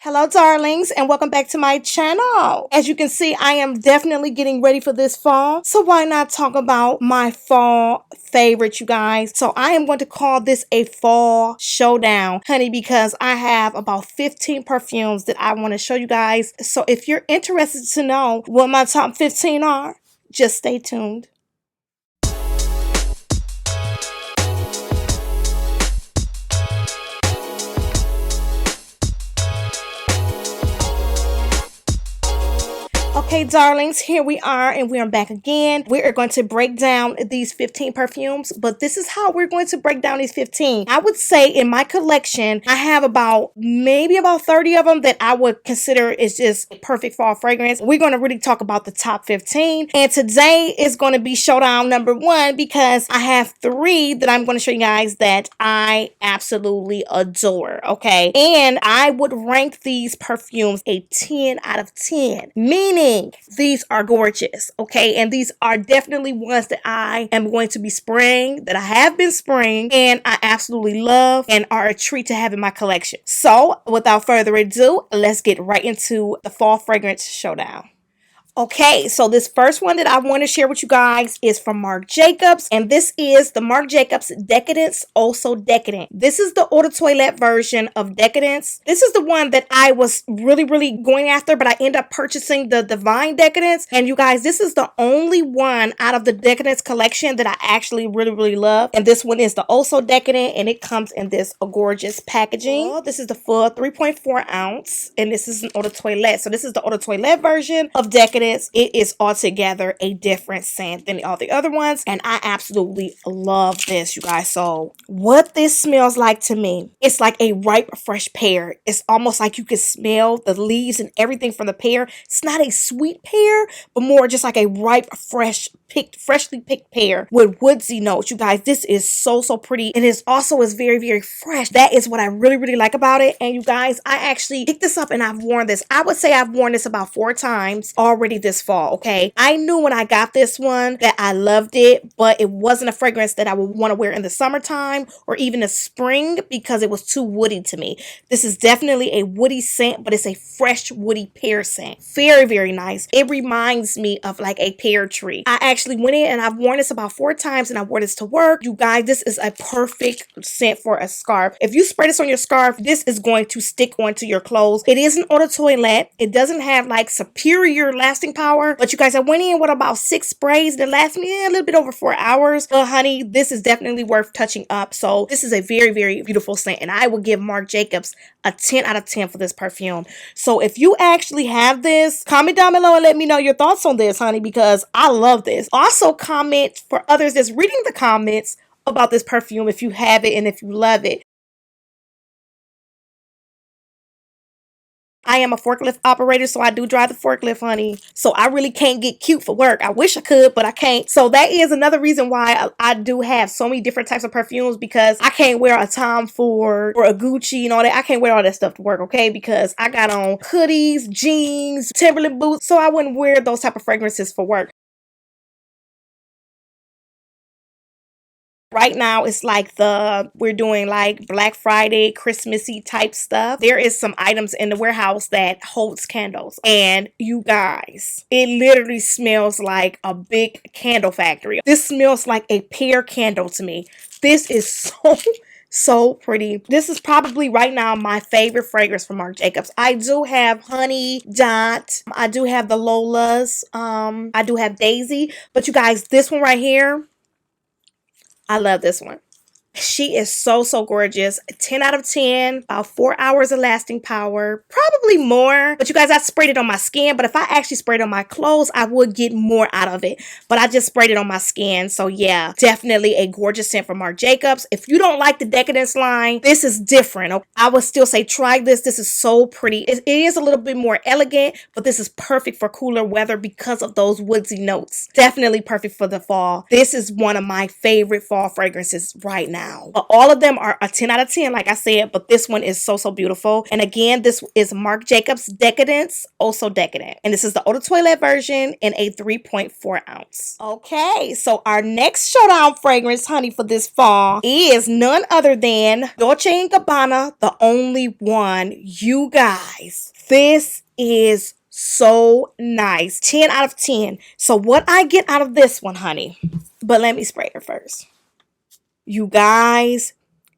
Hello, darlings, and welcome back to my channel. As you can see, I am definitely getting ready for this fall. So why not talk about my fall favorite, you guys? So I am going to call this a fall showdown, honey, because I have about 15 perfumes that I want to show you guys. So if you're interested to know what my top 15 are, just stay tuned. Okay, darlings, here we are, and we are back again. We are going to break down these 15 perfumes, but this is how we're going to break down these 15. I would say in my collection, I have maybe about 30 of them that I would consider is just a perfect fall fragrance. We're going to really talk about the top 15, and today is going to be showdown number 1 because I have 3 that I'm going to show you guys that I absolutely adore, okay? And I would rank these perfumes a 10 out of 10, meaning these are gorgeous, okay? And these are definitely ones that I am going to be spraying, that I have been spraying, and I absolutely love and are a treat to have in my collection. So without further ado, let's get right into the fall fragrance showdown. Okay, so this first one that I want to share with you guys is from Marc Jacobs, and this is the Marc Jacobs Decadence, Also Decadent. This is the Eau de Toilette version of Decadence. This is the one that I was really going after, but I ended up purchasing the Divine Decadence. And you guys, this is the only one out of the Decadence collection that I actually really love. And this one is the Also Decadent, and it comes in this gorgeous packaging. Oh, this is the full 3.4 ounce, and this is an Eau de Toilette. So this is the Eau de Toilette version of Decadence. It is altogether a different scent than all the other ones, and I absolutely love this, you guys. So what this smells like to me, it's like a ripe fresh pear. It's almost like you can smell the leaves and everything from the pear. It's not a sweet pear, but more just like a ripe freshly picked pear with woodsy notes. You guys, this is so pretty, and it also is very fresh. That is what I really like about it. And you guys, I actually picked this up and I've worn this. I would say I've worn this about 4 times already this fall, okay? I knew when I got this one that I loved it, but it wasn't a fragrance that I would want to wear in the summertime or even the spring because it was too woody to me. This is definitely a woody scent, but it's a fresh woody pear scent. Very nice. It reminds me of like a pear tree. I actually went in and I've worn this about 4 times, and I wore this to work. You guys, this is a perfect scent for a scarf. If you spray this on your scarf, this is going to stick onto your clothes. It is an Eau de Toilette. It doesn't have like superior lasting power, but you guys, I went in with about 6 sprays that last me a little bit over 4 hours. But honey, this is definitely worth touching up. So this is a very beautiful scent, and I would give Marc Jacobs a 10 out of 10 for this perfume. So if you actually have this, comment down below and let me know your thoughts on this, honey, because I love this. Also comment for others that's reading the comments about this perfume if you have it and if you love it. I am a forklift operator, so I do drive the forklift, honey. So I really can't get cute for work. I wish I could, but I can't. So that is another reason why I do have so many different types of perfumes, because I can't wear a Tom Ford or a Gucci and all that. I can't wear all that stuff to work, okay? Because I got on hoodies, jeans, Timberland boots, so I wouldn't wear those type of fragrances for work. Right now, it's like we're doing like Black Friday, Christmassy type stuff. There is some items in the warehouse that holds candles. And you guys, it literally smells like a big candle factory. This smells like a pear candle to me. This is so pretty. This is probably right now my favorite fragrance from Marc Jacobs. I do have Honey Dot. I do have the Lolas. I do have Daisy. But you guys, this one right here, I love this one. She is so gorgeous. 10 out of 10. About 4 hours of lasting power. Probably more. But you guys, I sprayed it on my skin. But if I actually sprayed it on my clothes, I would get more out of it. But I just sprayed it on my skin. So yeah, definitely a gorgeous scent from Marc Jacobs. If you don't like the Decadence line, this is different. I would still say try this. This is so pretty. It is a little bit more elegant, but this is perfect for cooler weather because of those woodsy notes. Definitely perfect for the fall. This is one of my favorite fall fragrances right now. down. But all of them are a 10 out of 10, like I said, but this one is so, so beautiful. And again, this is Marc Jacobs Decadence, also decadent. And this is the Eau de Toilette version in a 3.4 ounce. Okay, so our next Showdown fragrance, honey, for this fall is none other than Dolce & Gabbana, The Only One. You guys, this is so nice. 10 out of 10. So what I get out of this one, honey, but let me spray her first. You guys,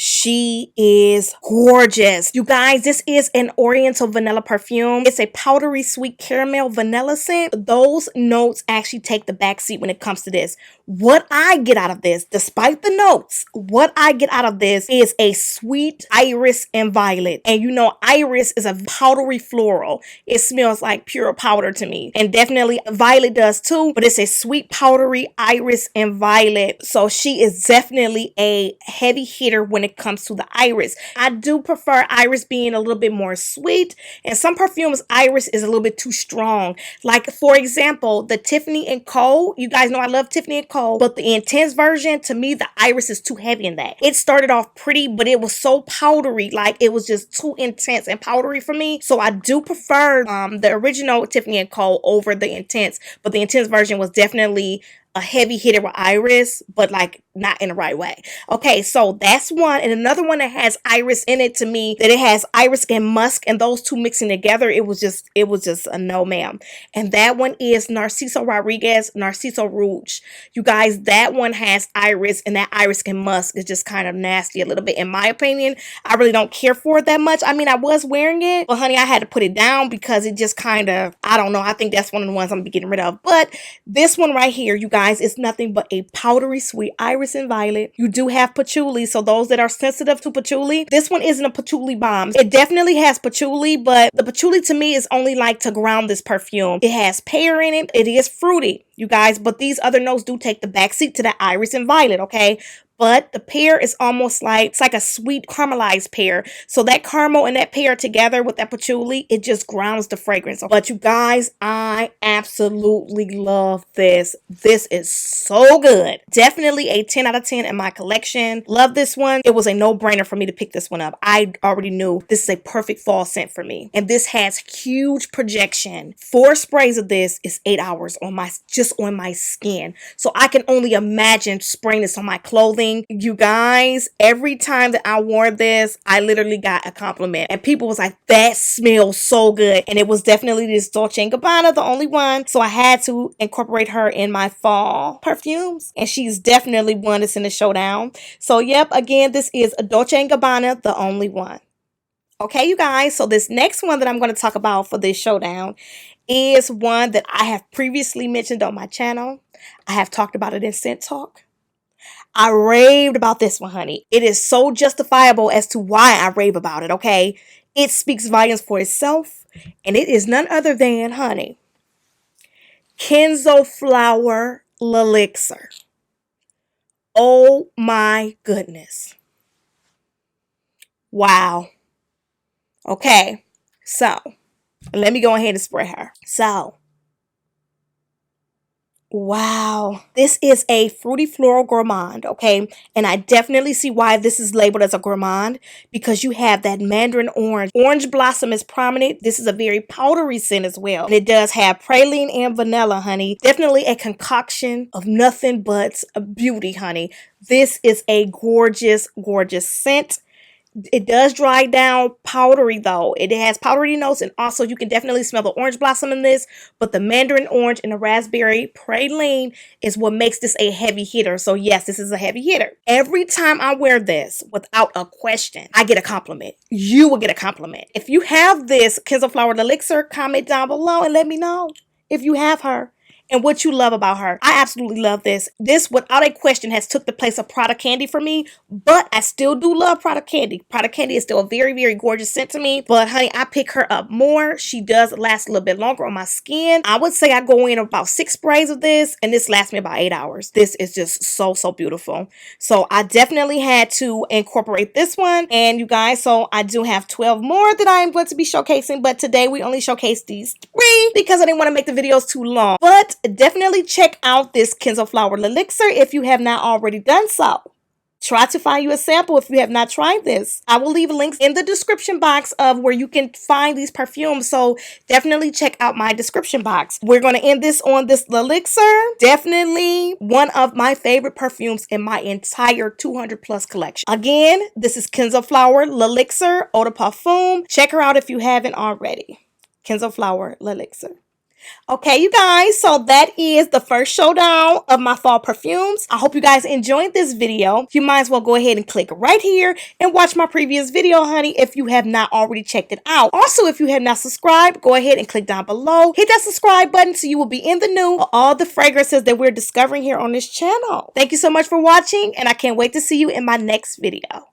she is gorgeous. You guys, this is an Oriental vanilla perfume. It's a powdery sweet caramel vanilla scent. Those notes actually take the back seat when it comes to this. What I get out of this, despite the notes, what I get out of this is a sweet iris and violet. And you know, iris is a powdery floral. It smells like pure powder to me. And definitely violet does too, but it's a sweet powdery iris and violet. So she is definitely a heavy hitter when it comes to the iris. I do prefer iris being a little bit more sweet, and some perfumes iris is a little bit too strong. Like for example, the Tiffany & Co. You guys know I love Tiffany & Co. But the intense version, to me, the iris is too heavy in that. It started off pretty, but it was so powdery, like it was just too intense and powdery for me. So I do prefer the original Tiffany & Co. over the intense, but the intense version was definitely a heavy hitter with iris, but like not in the right way. Okay, so that's one. And another one that has iris in it to me, that it has iris and musk, and those two mixing together, it was just a no ma'am. And that one is Narciso Rodriguez Narciso Rouge. You guys, that one has iris, and that iris and musk is just kind of nasty a little bit in my opinion. I really don't care for it that much. I mean, I was wearing it, but honey, I had to put it down because it just kind of, I don't know, I think that's one of the ones I'm gonna be getting rid of. But this one right here, you guys, is nothing but a powdery sweet iris and violet. You do have patchouli, so those that are sensitive to patchouli, this one isn't a patchouli bomb. It definitely has patchouli, but the patchouli to me is only like to ground this perfume. It has pear in it. It is fruity, you guys, but these other notes do take the backseat to that iris and violet, okay? But the pear is almost like, it's like a sweet caramelized pear. So that caramel and that pear together with that patchouli, it just grounds the fragrance. But you guys, I absolutely love this. This is so good. Definitely a 10 out of 10 in my collection. Love this one. It was a no-brainer for me to pick this one up. I already knew this is a perfect fall scent for me. And this has huge projection. 4 sprays of this is 8 hours on just on my skin. So I can only imagine spraying this on my clothing. You guys, every time that I wore this, I literally got a compliment, and people was like, that smells so good. And it was definitely this Dolce & Gabbana, The Only One. So I had to incorporate her in my fall perfumes, and she's definitely one that's in the Showdown. So yep, again, this is Dolce & Gabbana, The Only One. Okay, you guys, so this next one that I'm going to talk about for this Showdown is one that I have previously mentioned on my channel. I have talked about it in Scent Talk. I raved about this one, honey. It is so justifiable as to why I rave about it, okay? It speaks volumes for itself, and it is none other than, honey, Kenzo Flower Elixir. Oh my goodness. Wow. Okay, so let me go ahead and spray her. So, wow, this is a fruity floral gourmand, okay? And I definitely see why this is labeled as a gourmand, because you have that mandarin orange. Orange blossom is prominent. This is a very powdery scent as well. And it does have praline and vanilla, honey. Definitely a concoction of nothing but beauty, honey. This is a gorgeous, gorgeous scent. It does dry down powdery though. It has powdery notes, and also you can definitely smell the orange blossom in this, but the mandarin orange and the raspberry praline is what makes this a heavy hitter. So yes, this is a heavy hitter. Every time I wear this, without a question, I get a compliment. You will get a compliment. If you have this Kenzo Flower Elixir, comment down below and let me know if you have her and what you love about her. I absolutely love this. This, without a question, has took the place of Prada Candy for me, but I still do love Prada Candy. Prada Candy is still a very, very gorgeous scent to me, but honey, I pick her up more. She does last a little bit longer on my skin. I would say I go in about 6 sprays of this, and this lasts me about 8 hours. This is just so, so beautiful. So I definitely had to incorporate this one, and you guys, so I do have 12 more that I am going to be showcasing, but today we only showcase these 3 because I didn't want to make the videos too long. But definitely check out this Kenzo Flower Elixir if you have not already done so. Try to find you a sample if you have not tried this. I will leave links in the description box of where you can find these perfumes, so definitely check out my description box. We're going to end this on this elixir. Definitely one of my favorite perfumes in my entire 200 plus collection. Again, this is Kenzo Flower Elixir Eau de Parfum. Check her out if you haven't already. Kenzo Flower Elixir. Okay, you guys, so that is the first showdown of my fall perfumes. I hope you guys enjoyed this video. You might as well go ahead and click right here and watch my previous video, honey, if you have not already checked it out. Also, if you have not subscribed, go ahead and click down below. Hit that subscribe button so you will be in the know of all the fragrances that we're discovering here on this channel. Thank you so much for watching, and I can't wait to see you in my next video.